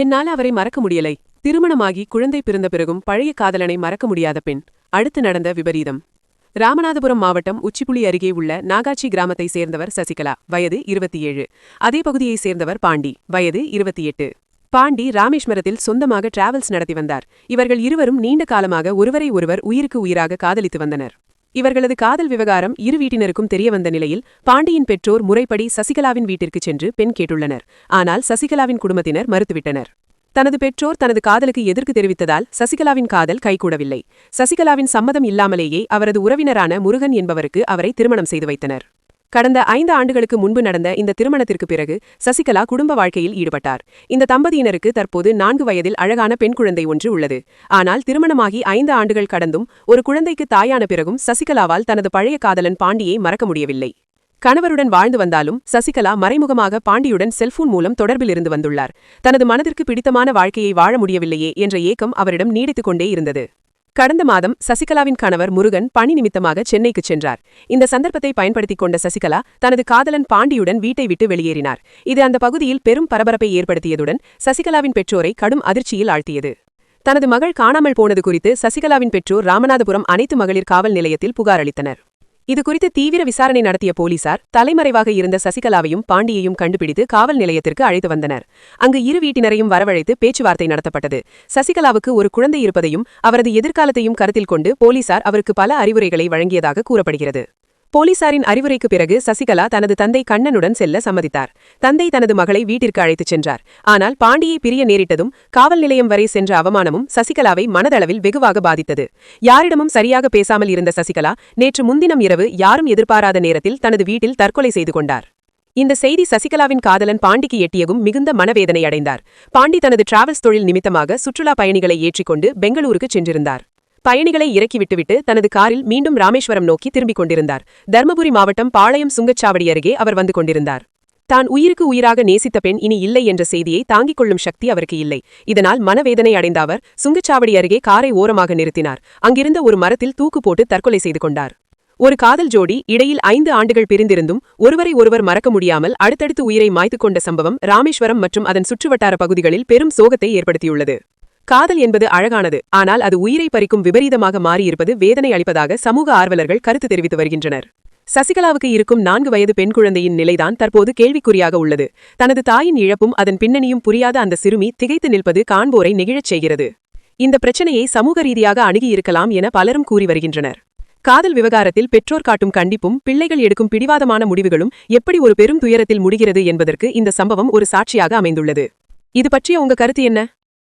என்னால் அவரை மறக்க முடியலை. திருமணமாகி குழந்தை பிறந்த பிறகும் பழைய காதலனை மறக்க முடியாத பெண். அடுத்து நடந்த விபரீதம். ராமநாதபுரம் மாவட்டம் உச்சிப்புலி அருகே உள்ள நாகாச்சி கிராமத்தை சேர்ந்தவர் சசிகலா, வயது 27. அதே பகுதியைச் சேர்ந்தவர் பாண்டி, வயது 28. பாண்டி ராமேஸ்வரத்தில் சொந்தமாக டிராவல்ஸ் நடத்தி வந்தார். இவர்கள் இருவரும் நீண்ட காலமாக ஒருவரை ஒருவர் உயிருக்கு உயிராக காதலித்து வந்தனர். இவர்களது காதல் விவகாரம் இரு வீட்டினருக்கும் தெரியவந்த நிலையில் பாண்டியின் பெற்றோர் முறைப்படி சசிகலாவின் வீட்டிற்கு சென்று பெண் கேட்டுள்ளனர். ஆனால் சசிகலாவின் குடும்பத்தினர் மறுத்துவிட்டனர். தனது பெற்றோர் தனது காதலுக்கு எதிர்ப்பு தெரிவித்ததால் சசிகலாவின் காதல் கைகூடவில்லை. சசிகலாவின் சம்மதம் இல்லாமலேயே அவரது உறவினரான முருகன் என்பவருக்கு அவரை திருமணம் செய்து வைத்தனர். கடந்த 5 ஆண்டுகளுக்கு முன்பு நடந்த இந்த திருமணத்திற்கு பிறகு சசிகலா குடும்ப வாழ்க்கையில் ஈடுபட்டார். இந்த தம்பதியினருக்கு தற்போது 4 வயதில் அழகான பெண் குழந்தை ஒன்று உள்ளது. ஆனால் திருமணமாகி 5 ஆண்டுகள் கடந்தும் ஒரு குழந்தைக்கு தாயான பிறகும் சசிகலாவால் தனது பழைய காதலன் பாண்டியை மறக்க முடியவில்லை. கணவருடன் வாழ்ந்து வந்தாலும் சசிகலா மறைமுகமாக பாண்டியுடன் செல்போன் மூலம் தொடர்பில் இருந்து வந்துள்ளார். தனது மனதிற்கு பிடித்தமான வாழ்க்கையை வாழ முடியவில்லையே என்ற ஏக்கம் அவரிடம் நீடித்துக் கொண்டே இருந்தது. கடந்த மாதம் சசிகலாவின் கணவர் முருகன் பணி நிமித்தமாக சென்னைக்கு சென்றார். இந்த சந்தர்ப்பத்தை பயன்படுத்திக் கொண்ட சசிகலா தனது காதலன் பாண்டியுடன் வீட்டை விட்டு வெளியேறினார். இது அந்த பகுதியில் பெரும் பரபரப்பை ஏற்படுத்தியதுடன் சசிகலாவின் பெற்றோரை கடும் அதிர்ச்சியில் ஆழ்த்தியது. தனது மகள் காணாமல் போனது குறித்து சசிகலாவின் பெற்றோர் ராமநாதபுரம் அனைத்து மகளிர் காவல் நிலையத்தில் புகார் அளித்தனர். இதுகுறித்து தீவிர விசாரணை நடத்திய போலீசார் தலைமறைவாக இருந்த சசிகலாவையும் பாண்டியையும் கண்டுபிடித்து காவல் நிலையத்திற்கு அழைத்து வந்தனர். அங்கு இரு வீட்டினரையும் வரவழைத்து பேச்சுவார்த்தை நடத்தப்பட்டது. சசிகலாவுக்கு ஒரு குழந்தை இருப்பதையும் அவரது எதிர்காலத்தையும் கருத்தில் கொண்டு போலீசார் அவருக்கு பல அறிவுரைகளை வழங்கியதாக கூறப்படுகிறது. போலீசாரின் அறிவுரைக்கு பிறகு சசிகலா தனது தந்தை கண்ணனுடன் செல்ல சம்மதித்தார். தந்தை தனது மகளை வீட்டிற்கு அழைத்துச் சென்றார். ஆனால் பாண்டியை பிரிய நேரிட்டதும் காவல் நிலையம் வரை சென்ற அவமானமும் சசிகலாவை மனதளவில் வெகுவாக பாதித்தது. யாரிடமும் சரியாக பேசாமல் இருந்த சசிகலா நேற்று முன்தினம் இரவு யாரும் எதிர்பாராத நேரத்தில் தனது வீட்டில் தற்கொலை செய்து கொண்டார். இந்த செய்தி சசிகலாவின் காதலன் பாண்டிக்கு எட்டியகும் மிகுந்த மனவேதனை அடைந்தார். பாண்டி தனது டிராவல்ஸ் தொழில் நிமித்தமாக சுற்றுலா பயணிகளை ஏற்றிக்கொண்டு பெங்களூருக்கு சென்றிருந்தார். பயணிகளை இறக்கிவிட்டுவிட்டு தனது காரில் மீண்டும் ராமேஸ்வரம் நோக்கி திரும்பிக் கொண்டிருந்தார். தர்மபுரி மாவட்டம் பாளையம் சுங்கச்சாவடி அருகே அவர் வந்து கொண்டிருந்தார். தான் உயிருக்கு உயிராக நேசித்த பெண் இனி இல்லை என்ற செய்தியை தாங்கிக் கொள்ளும் சக்தி அவருக்கு இல்லை. இதனால் மனவேதனை அடைந்த அவர் சுங்கச்சாவடி அருகே காரை ஓரமாக நிறுத்தினார். அங்கிருந்த ஒரு மரத்தில் தூக்கு போட்டு தற்கொலை செய்து கொண்டார். ஒரு காதல் ஜோடி இடையில் 5 ஆண்டுகள் பிரிந்திருந்தும் ஒருவரை ஒருவர் மறக்க முடியாமல் அடுத்தடுத்து உயிரை மாய்த்துக் கொண்ட சம்பவம் ராமேஸ்வரம் மற்றும் அதன் சுற்றுவட்டார பகுதிகளில் பெரும் சோகத்தை ஏற்படுத்தியுள்ளது. காதல் என்பது அழகானது, ஆனால் அது உயிரை பறிக்கும் விபரீதமாக மாறியிருப்பது வேதனை அளிப்பதாக சமூக ஆர்வலர்கள் கருத்து தெரிவித்து வருகின்றனர். சசிகலாவுக்கு இருக்கும் 4 வயது பெண் குழந்தையின் நிலைதான் தற்போது கேள்விக்குறியாக உள்ளது. தனது தாயின் இழப்பும் அதன் பின்னணியும் புரியாத அந்த சிறுமி திகைத்து நிற்பது காண்போரை நெகிழச் செய்கிறது. இந்த பிரச்சனையை சமூக ரீதியாக அணுகியிருக்கலாம் என பலரும் கூறி வருகின்றனர். காதல் விவகாரத்தில் பெற்றோர் காட்டும் கண்டிப்பும் பிள்ளைகள் எடுக்கும் பிடிவாதமான முடிவுகளும் எப்படி ஒரு பெரும் துயரத்தில் முடிகிறது என்பதற்கு இந்த சம்பவம் ஒரு சாட்சியாக அமைந்துள்ளது. இது பற்றிய உங்க கருத்து என்ன?